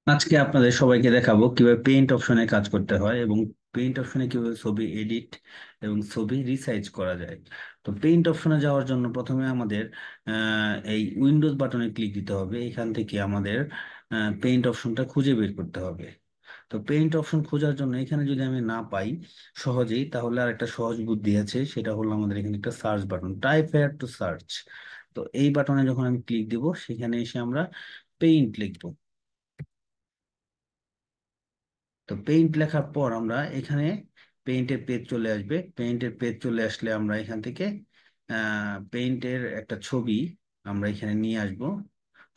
আজকে আপনাদের সবাইকে দেখাবো কিভাবে পেইন্ট অপশনে কাজ করতে হয় এবং পেইন্ট অপশনে কিভাবে ছবি এডিট এবং ছবি রিসাইজ করা যায়। তো পেইন্ট অপশনে যাওয়ার জন্য প্রথমে আমাদের এই উইন্ডোজ বাটনে ক্লিক দিতে হবে। এখান থেকে আমাদের পেইন্ট অপশনটা খুঁজে বের করতে হবে। তো পেইন্ট অপশন খোঁজার জন্য এখানে যদি আমি না পাই সহজেই, তাহলে আর একটা সহজ বুদ্ধি আছে, সেটা হলো আমাদের এখানে একটা search button, type hair to search. তো এই বাটনে যখন আমি ক্লিক দিব, সেখানে এসে আমরা পেইন্ট লিখবো। তো পেইন্ট লেখার পর আমরা এখানে পেইন্টের পেজ চলে আসবে। পেইন্টের পেজ চলে আসলে আমরা এখান থেকে পেইন্টের একটা ছবি আমরা এখানে নিয়ে আসব।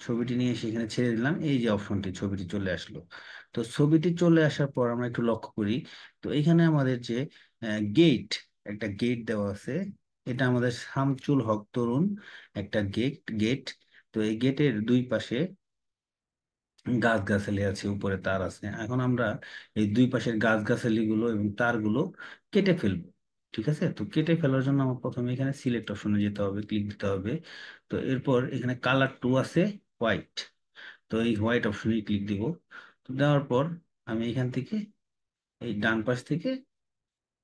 ছবিটি নিয়ে এসে এখানে ছেড়ে দিলাম, এই যে অপশনটি, ছবিটি চলে আসলো। তো ছবিটি চলে আসার পর আমরা একটু লক্ষ্য করি। তো এখানে আমাদের যে গেট, একটা গেট দেওয়া আছে। এটা আমাদের শামচুল হক তরুণ একটা গেট। তো এই গেটের দুই পাশে গাছগাছালি আছে, উপরে তার আছে। এখন আমরা এই দুই পাশের গাছগাছালি গুলো এবং তারগুলো কেটে ফেলবো। ঠিক আছে, তো কেটে ফেলার জন্য আমার প্রথমে এখানে সিলেক্ট অপশনে যেতে হবে, ক্লিক দিতে হবে। তো এরপর এখানে কালার টু আছে, হোয়াইট। তো এই হোয়াইট অপশনে ক্লিক দিব। তো দেওয়ার পর আমি এখান থেকে এই ডান পাশ থেকে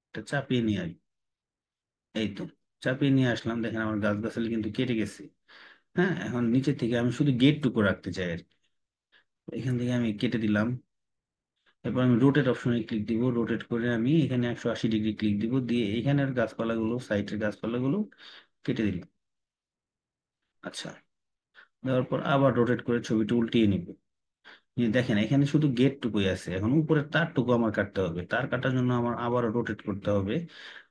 এটা চাপিয়ে নিয়ে আসবো। এই তো চাপিয়ে নিয়ে আসলাম, দেখেন আমার গাছগাছালি কিন্তু কেটে গেছে। হ্যাঁ, এখন নিচে থেকে আমি শুধু গেটটুকু রাখতে চাই আর কি। এখান থেকে আমি কেটে দিলাম। এরপর আমি রোটেট অপশনে ক্লিক দিব, রোটেট করে আমি এখানে 180 ডিগ্রি ক্লিক দিব, দিয়ে এখানের গাছপালাগুলো, সাইডের গাছপালাগুলো কেটে দিলাম। আচ্ছা, দেওয়ার পর আবার রোটেট করে ছবিটি উল্টিয়ে নিব। নিয়ে দেখেন এখানে শুধু গেটটুকুই আছে, এখন উপরের তারটুকু আমার কাটতে হবে। তার কাটার জন্য আমার আবারও রোটেট করতে হবে।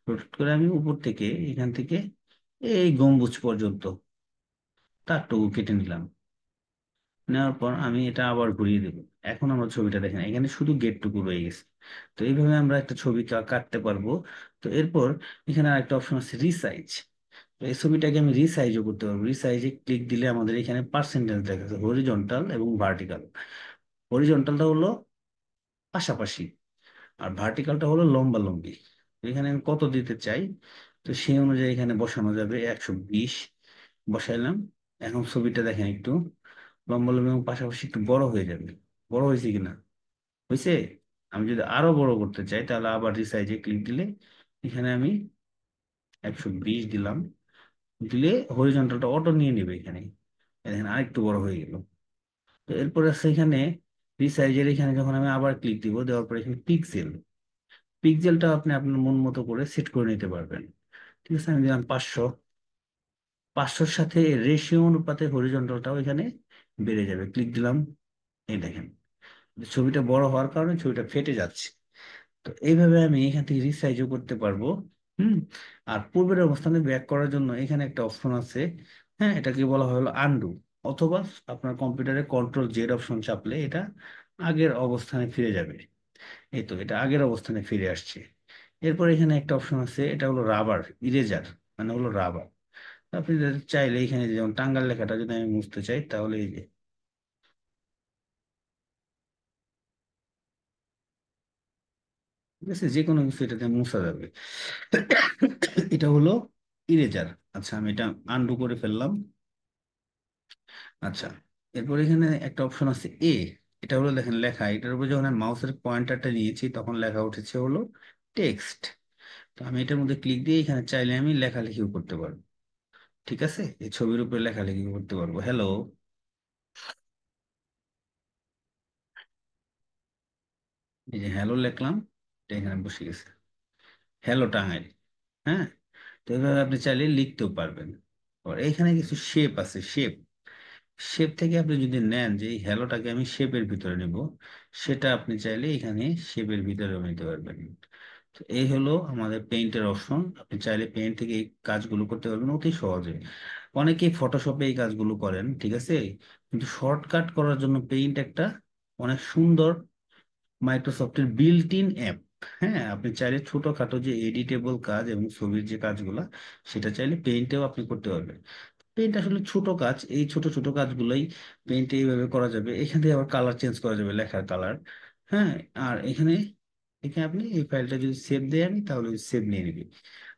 রোটেট করে আমি উপর থেকে এখান থেকে এই গম্বুজ পর্যন্ত তারটুকু কেটে নিলাম। নেওয়ার পর আমি এটা আবার ঘুরিয়ে দেবো। এখন আমরা ছবিটা দেখেন এখানে শুধু গেটটুকু রয়ে গেছে। তো এইভাবে আমরা একটা ছবি কাটতে পারবো। তো এরপর এখানে আরেকটা অপশন আছে, রিসাইজ। তো এই ছবিটাকে আমি রিসাইজও করতে পারবো। রিসাইজে ক্লিক দিলে আমাদের এখানে পার্সেন্টেজ দেখা যাচ্ছে, হরিজন্টাল এবং ভার্টিক্যাল। হরিজন্টালটা হলো পাশাপাশি, আর ভার্টিক্যালটা হলো লম্বা লম্বি। এখানে আমি কত দিতে চাই, তো সেই অনুযায়ী এখানে বসানো যাবে। 120 বসাইলাম। এখন ছবিটা দেখেন একটু লম্বা লম্বি এবং পাশাপাশি একটু বড় হয়ে যাবে। বড় হয়েছে কিনা, হয়েছে। আমি যদি আরো বড় করতে চাই, তাহলে আবার রিসাইজে ক্লিক দিলে এখানে আমি 120 দিলাম। দিলে হরিজন্টালটা অটো নিয়ে নেবে এখানে। এই দেখেন আরেকটু বড় হয়ে গেল। তো এরপরে আছে এখানে রিসাইজের, এখানে যখন আমি আবার ক্লিক দিব, দেওয়ার পরে এখানে পিক্সেল, পিক্সেলটা আপনি আপনার মন মতো করে সেট করে নিতে পারবেন। ঠিক আছে, আমি দিলাম 500। 500-র সাথে রেশিও অনুপাতে হরিজন্টালটাও এখানে বেড়ে যাবে, ক্লিক দিলাম। এই দেখেন ছবিটা বড় হওয়ার কারণে ছবিটা ফেটে যাচ্ছে। তো এইভাবে আমি এখান থেকে রিসাইজও করতে পারবো। হুম। আর পূর্বের অবস্থানে ব্যাক করার জন্য এখানে একটা অপশন আছে। হ্যাঁ, এটাকে বলা হলো আনডু। অথবা আপনার কম্পিউটারে কন্ট্রোল জেড অপশন চাপলে এটা আগের অবস্থানে ফিরে যাবে। এই তো এটা আগের অবস্থানে ফিরে আসছে। এরপর এখানে একটা অপশন আছে, এটা হলো রাবার ইরেজার, মানে হলো রাবার। আপনি যদি চাইলে এখানে যেমন টাঙ্গাল লেখাটা যদি আমি মুছতে চাই, তাহলে এই যে, ঠিক আছে, যে কোনো কিছু এটাতে মুছা যাবে। এটা হলো ইরেজার। আচ্ছা, আমি এটা আনডু করে ফেললাম। আচ্ছা, এরপর এখানে একটা অপশন আছে এ। এটা হলো দেখেন লেখা, এটার উপর যখন আমি মাউসের পয়েন্টারটা নিয়েছি, তখন লেখা উঠেছে হলো টেক্সট। তো আমি এটার মধ্যে ক্লিক দিয়ে এখানে চাইলে আমি লেখালেখিও করতে পারবো। ঠিক আছে, এই ছবির উপরে লেখালেখি করতে পারবো। হ্যালো, এই যে হ্যালো লিখলাম, এটা এখানে বসে গেছে, হ্যালো টাঙ্গাইল। হ্যাঁ, তো এইভাবে আপনি চাইলে লিখতেও পারবেন। আর এখানে কিছু শেপ আছে, শেপ। শেপ থেকে আপনি যদি নেন যে এই হ্যালোটাকে আমি শেপের ভিতরে নিব, সেটা আপনি চাইলে এখানে শেপের ভিতরে নিতে পারবেন। তো এই হলো আমাদের পেইন্টের অপশন। আপনি চাইলে পেইন্ট থেকে এই কাজগুলো করতে পারবেন অতি সহজে। অনেকেই ফটোশপে এই কাজগুলো করেন, ঠিক আছে। কিন্তু শর্টকাট করার জন্য পেইন্ট একটা অনেক সুন্দর মাইক্রোসফটের বিল্ট ইন অ্যাপ। হ্যাঁ, আপনি চাইলে ছোটখাটো যে এডিটেবল কাজ এবং ছবির যে কাজগুলা, সেটা চাইলে পেইন্টেও আপনি করতে পারবেন। পেইন্ট আসলে ছোট কাজ, এই ছোট ছোট কাজগুলোই পেইন্টে এইভাবে করা যাবে। এখান থেকে আবার কালার চেঞ্জ করা যাবে, লেখার কালার। হ্যাঁ, আর এখানে এখানে আপনি এই ফাইলটা যদি সেভ দেয় আমি, তাহলে সেভ নিয়ে নিবি।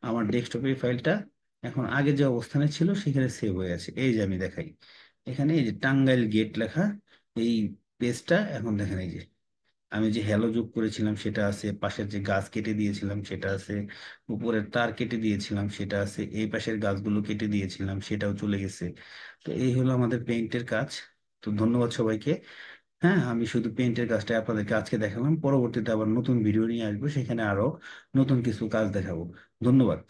আমার ডেস্কটপে এই ফাইলটা এখন আগে যে অবস্থানে ছিল সেখানে সেভ হয়ে আছে। এই যে আমি দেখাই, এখানে এই যে টাঙ্গাইল গেট লেখা, এই পেজটা এখন দেখেন এই যে আমি যে হ্যালো যোগ করেছিলাম সেটা আছে, পাশের যে গাছ কেটে দিয়েছিলাম সেটা আছে, উপরের তার কেটে দিয়েছিলাম সেটা আছে, এই পাশের গাছগুলো কেটে দিয়েছিলাম সেটাও চলে গেছে। তো এই হলো আমাদের পেইন্টের কাজ। তো ধন্যবাদ সবাইকে। হ্যাঁ, আমি শুধু পেইন্টের কাজটা আপনাদেরকে আজকে দেখালাম, পরবর্তীতে আবার নতুন ভিডিও নিয়ে আসবো, সেখানে আরো নতুন কিছু কাজ দেখাবো। ধন্যবাদ।